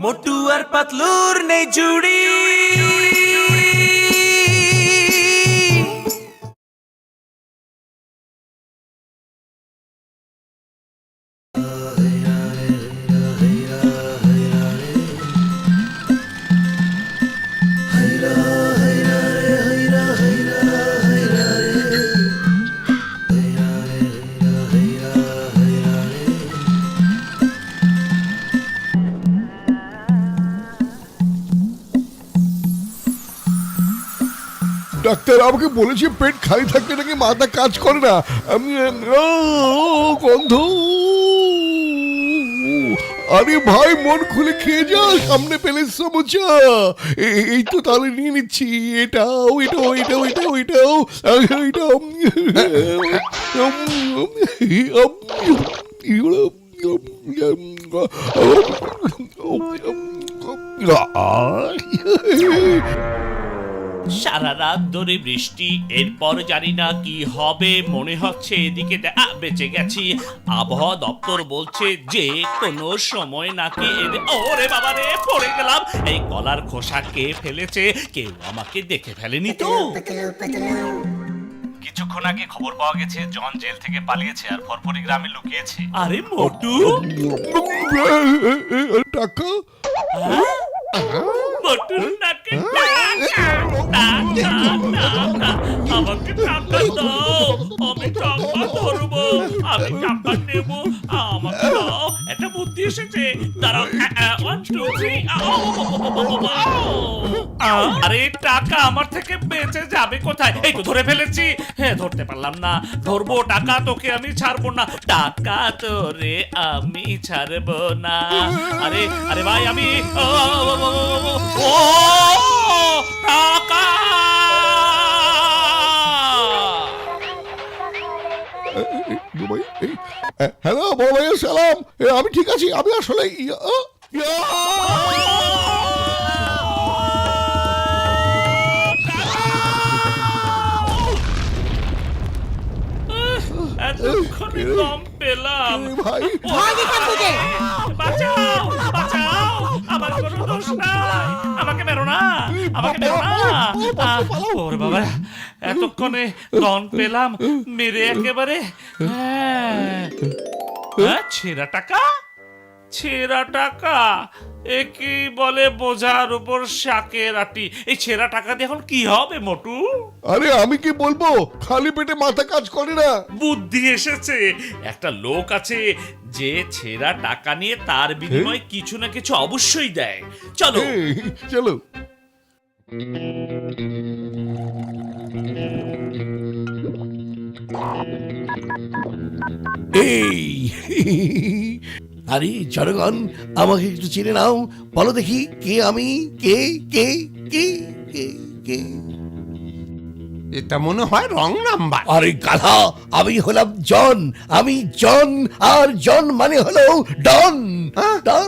মোটু আর পাতলুর নেই জুড়ি। ডাক্তার আমাকে বলেছে পেট খালি থাকলে নাকি মাথা কাজ করে না। আমি গন্ধ। আরে ভাই মন খুলে খেয়ে যা, সামনে পেলে সমুচা। এই তো তাহলে নিয়ে নিচ্ছি। এটাও এটাও এটাও এটাও এটাও এটাও সারা রাত ধরে বৃষ্টি, এরপর জানি না কি হবে, মনে হচ্ছে এদিকে বেঁচে গেছি। আবহাওয়া দপ্তর বলছে যে কোনো সময় নাকি ওরে বাবা রে, পড়ে গেলাম। এই কলার খোসা কে ফেলেছে? কেউ আমাকে দেখে ফেলেনি তো? কিছুক্ষণ আগে খবর পাওয়া গেছে জন জেল থেকে পালিয়েছে আর ফরফরি গ্রামে লুকিয়েছে। আরে মোটু, টাকা মোটুর নাকে টাকা, টাকা, টাকা। আমাকে টাকা দাও, আমি টাকা ধরবো, আমি টাকা নেব, আমাকে দাও। একটা বুদ্ধি এসেছে, দাঁড়াও। 1 2 3। আরে টাকা আমার থেকে বেঁচে যাবে কোথায়? এই তো ধরে ফেলেছি। হ্যাঁ, ধরতে পারলাম না। ধরবো টাকা, তোকে আমি ছাড়বো না। টাকা তোরে আমি ছাড়বো না। আরে আরে ভাই, আমি ও টাকা। হ্যালো বড় ভাই, সালাম। আমি ঠিক আছি। আমি আসলে এতক্ষণে কম পেলাম। ভাই বাঁচাও, বাঁচাও, আমার কোনো দোষ নাই। আমাকে মেরো না, আমাকে মেরো না। ওরে বাবা, এতক্ষণে রন পেলাম, মেরে একেবারে। হ্যাঁ, ছেঁড়া টাকা, ছেঁড়া টাকা। একই বলে বোঝার উপর শাকের আটি। এই ছেঁড়া টাকা দিয়ে এখন কি হবে মোটু? আরে আমি কি বলবো, খালি পেটে মাথা কাজ করে না। বুদ্ধি এসেছে। একটা লোক আছে যে ছেঁড়া টাকা নিয়ে তার বিনিময়ে কিছু না কিছু অবশ্যই দেয়। চলো। চলো। এই আরে জনগণ, আমাকে একটু চিনে নাও। বলো দেখি, কে আমি? কে কে কে কে কে? এটা মনে হয় রং নাম্বার। আরে গাধা, আমি হলাম জন। আমি জন, আর জন মানে হলো ডন। ডন।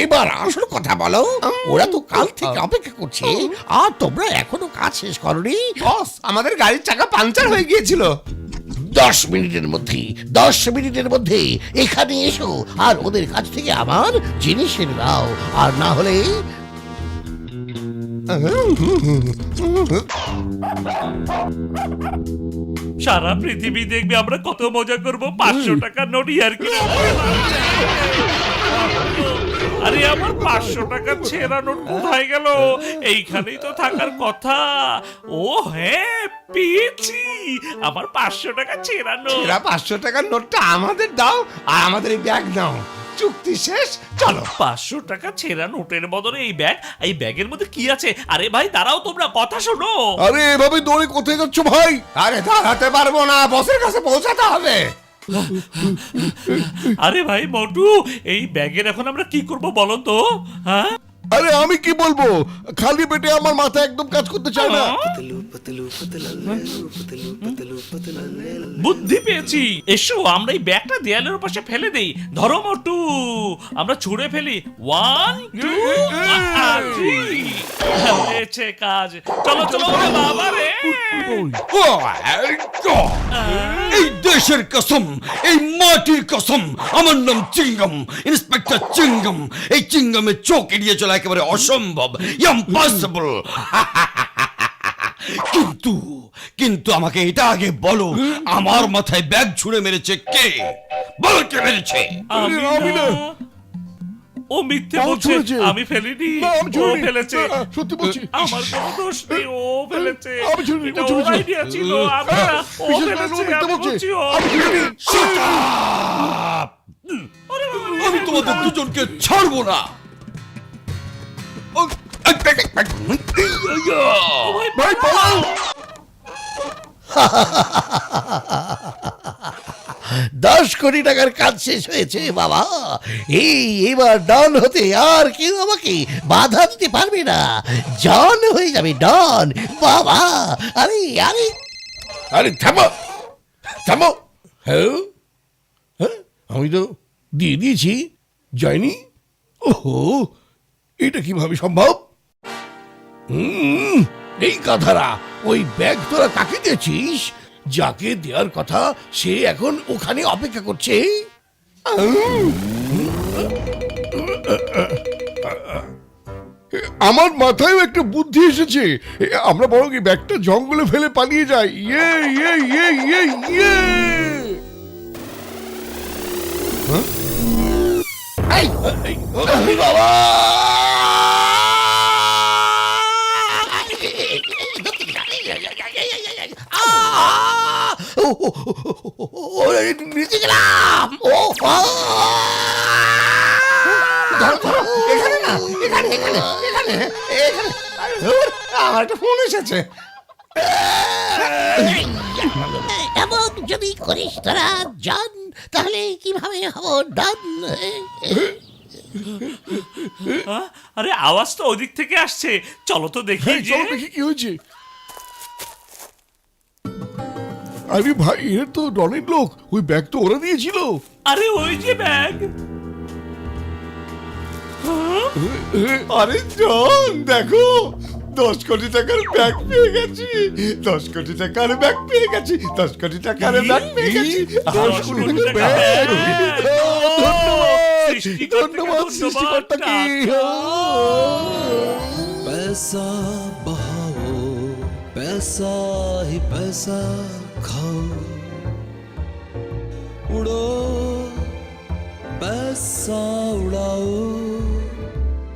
এবার আসল কথা বলো, ওরা তো কাল থেকে অপেক্ষা করছে আর তোমরা এখনো কাজ শেষ করনি। বস, আমাদের গাড়ির চাকা পাঞ্চার হয়ে গিয়েছিল। 10 মিনিটের মধ্যে 10 মিনিটের মধ্যে এখানে এসো আর ওদের কাছ থেকে আমার জিনিস এনে দাও, আর না হলে সারা পৃথিবী দেখবে আমরা কত মজা করব। 500 টাকা নোট আর কি। আরে আমার 500 টাকা ছেঁড়া নোট কোথায় গেল? এইখানেই তো থাকার কথা। ও হ্যাঁ, পেয়েছি আমার 500 টাকা ছেঁড়া নোট। এরা 500 টাকার নোটটা আমাদের দাও আর আমাদের এই ব্যাগ নাও। চুক্তি শেষ, চলো। 500 টাকা ছেঁড়া নোটের বদলে এই ব্যাগ। এই ব্যাগের মধ্যে কি আছে? আরে ভাই দাঁড়াও, তোমরা কথা শোনো। আরে এভাবে দৌড়ে কোথায় যাচ্ছ ভাই? আরে দাঁড়াতে পারবো না, বসের কাছে পৌঁছাতে হবে। আরে ভাই মোটু, এই ব্যাগের এখন আমরা কি করব বলো তো? হ্যাঁ, আরে আমি কি বলবো, খালি পেটে আমার মাথা একদম কাজ করতে চায় না। বুদ্ধি পেয়েছি। এসো আমরা এই ব্যাগটা দেয়ালের পাশে ফেলে দেই। ধরো মোটু, আমরা ছুঁড়ে ফেলি 1 2 3 হয়েছে কাজ। চলো চলো ওরে বাবা রে। এই দেশের কসম, এই মাটির কসম, আমার নাম চিঙ্গম, ইন্সপেক্টর চিঙ্গম। এই চিঙ্গমের চোখ এড়িয়ে চলা একেবারে অসম্ভব, ইম্পসিবল। কিন্তু কিন্তু আমাকে এটা আগে বলো, আমার মাথায় ব্যাগ ছুঁড়ে মেরেছে কে? বলো কে মেরেছে? আমি না। ও মিথ্যে ও বলছে, ছুঁড়েছে। আমি ফেলিনি। না, আমি ও ছুঁড়িনি। ফেলেছে। না, সত্যি বলছি। আমার কোনো দোষ নেই, ও ফেলেছে। আমি ছুঁড়িনি, এটা ও ওর ছুঁড়েছে। আইডিয়া ছিল, আমি না। ও বিশেষ করে ফেলেছে, ও মিথ্যে আমি বলছে। বলছি ও। আমি ছুঁড়িনি। আমি তোমাদের দুজনকে ছাড়বো না। ভাই পালাও। 10 কোটি টাকার কাজ শেষ হয়েছে বাবা। এবার ডন হতে আর কেউ আমাকে বাধা দিতে পারবে না। জন হয়ে যাবে ডন বাবা। আরে আরে আরে থামো থামো। হ্যাঁ হ্যাঁ, আমি তো দিয়ে দিয়েছি, যায়নি। ওহো, এটা কিভাবে সম্ভব? এই কথারা, ওই ব্যাগ তোরা কাকে দিয়েছিস? যাকে দেওয়ার কথা সে এখন ওখানে অপেক্ষা করছে। আমার মাথায়ও একটা বুদ্ধি এসেছে। আমরা বরং এই ব্যাগটা জঙ্গলে ফেলে পালিয়ে যাই। ইয়ে ইয়ে ইয়ে ইয়ে ইয়ে। বাবা নিচে গেলাম। ও এখানে না, এখানে এখানে এখানে এখানে। আমার একটা ফোন এসেছে। এমন যদি করিস তোরা জান, তাহলে কিভাবে হবো ডান? আরে আওয়াজ তো ওদিক থেকে আসছে, চলো তো দেখি। যে চলো দেখি কি হয়েছে। আরে ভাই, এর তো ডনের লোক। ওই ব্যাগ তো ওরা দিয়েছিল। আরে ওই যে ব্যাগ। আরে জন, দেখো 10 কোটি টাকার ব্যাগ পেয়ে গেছি। 10 কোটি টাকার ব্যাগ পেয়ে গেছি। 10 কোটি টাকার ব্যাগ পেয়ে গেছি। 10 কোটি টাকার ব্যাগ। ধন্যবাদ সৃষ্টিকর্তাকে। पैसा बहाओ पैसा ही पैसा खाओ उड़ो पैसा उड़ाओ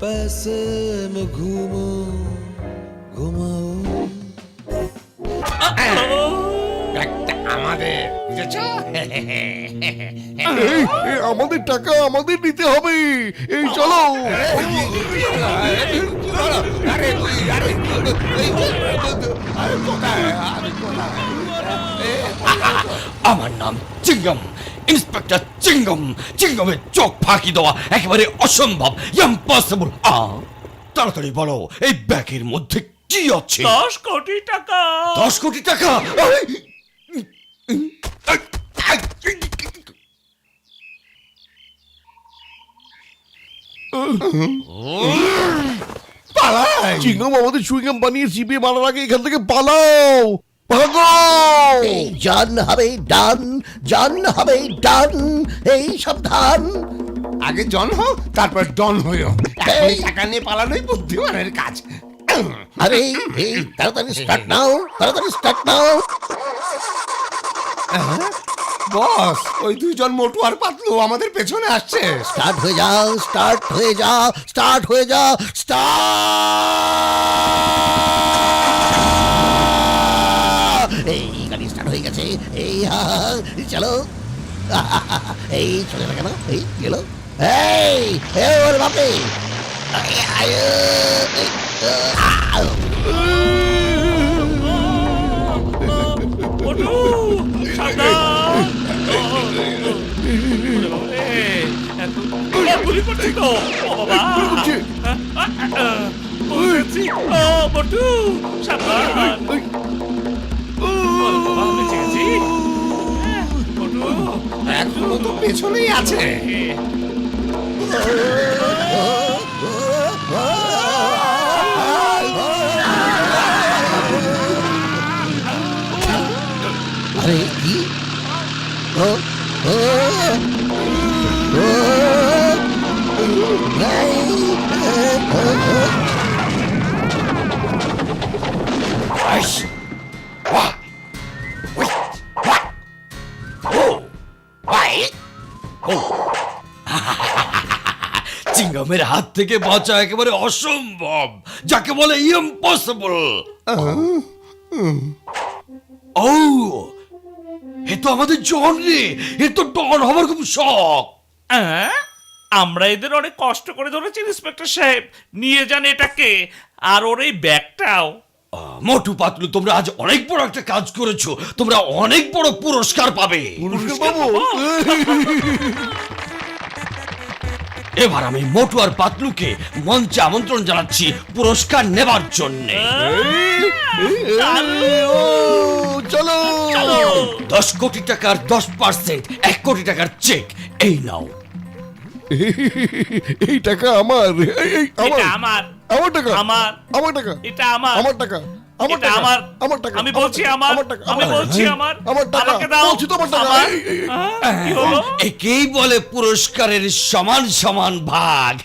पैसे में घूमो घुमाओ ব্যাগটা আমাদের, বুঝেছো? এই আমাদের টাকা আমাদের নিতে হবে। এই চলো। আমার নাম চিঙ্গম, ইন্সপেক্টর চিঙ্গম। চিঙ্গমের চোখ ফাঁকি দেওয়া একেবারে অসম্ভব, ইম্পসিবল। তাড়াতাড়ি বলো, এই ব্যাগের মধ্যে কি আছে? 10 কোটি টাকা। 10 কোটি টাকা? পালাই। চিংগাম আমাদের চুইংগাম বানিয়ে চিবিয়ে মারার আগে এখান থেকে পালাও। ভাগো। জান হবে ডান, জান হবে ডান। এই সাবধান। আগে জন হও, তারপর ডন হইও। এই টাকা নিয়ে পালানোই বুদ্ধিমানের কাজ। আরে এই তাড়াতাড়ি স্টার্ট নাও, তাড়াতাড়ি স্টার্ট নাও। বস, ওই দুইজন মোটু আর পাতলু আমাদের পেছনে আসছে। স্টার্ট হয়ে যাও, স্টার্ট হয়ে যাও, স্টার্ট হয়ে যাও, স্টার্ট। এই গাড়ি স্টার্ট হয়ে গেছে। এই চলো। এই চলে না কেন? এই গেল। এই ওর বাপে। ওঠো, সাবধান। গুলি করছি তো। ও বাবা। বলছি, ও বটু, সাবধান। ও বাবা, বেঁচে গেছি। বটু, এখনো তো পেছনেই আছে। চিংগামের হাত থেকে বাঁচা একেবারে অসম্ভব, যাকে বলে ইম্পসিবল। ও, এ তো আমাদের জন রে, এ তো ডন হবার খুব শখ। আমরা এদের অনেক কষ্ট করে ধরেছি ইন্সপেক্টর সাহেব, নিয়ে যান এটাকে আর ওর এই ব্যাগটাও। মোটু পাতলু, তোমরা আজ অনেক বড় একটা কাজ করেছো, তোমরা অনেক বড় পুরস্কার পাবে। পুরস্কার পাবো? এবার আমি মোটু আর পাতলুকে মঞ্চে আমন্ত্রণ জানাচ্ছি পুরস্কার নেবার জন্য। ও, চলো 10 কোটি টাকার 10%, 1 কোটি টাকার চেক, এই নাও। এই টাকা আমার, এই আমার, এটা আমার, আমার টাকা, আমার, আমার টাকা, এটা আমার, আমার টাকা, আমার এটা টাকা, আমার, আমার টাকা, আমি বলছি আমার, আমার টাকা, আমি বলছি আমার, আমার টাকা, আমাকে দাও, বলছি তো আমার টাকা। আমার। কি হলো? একেই বলে পুরস্কারের সমান সমান ভাগ।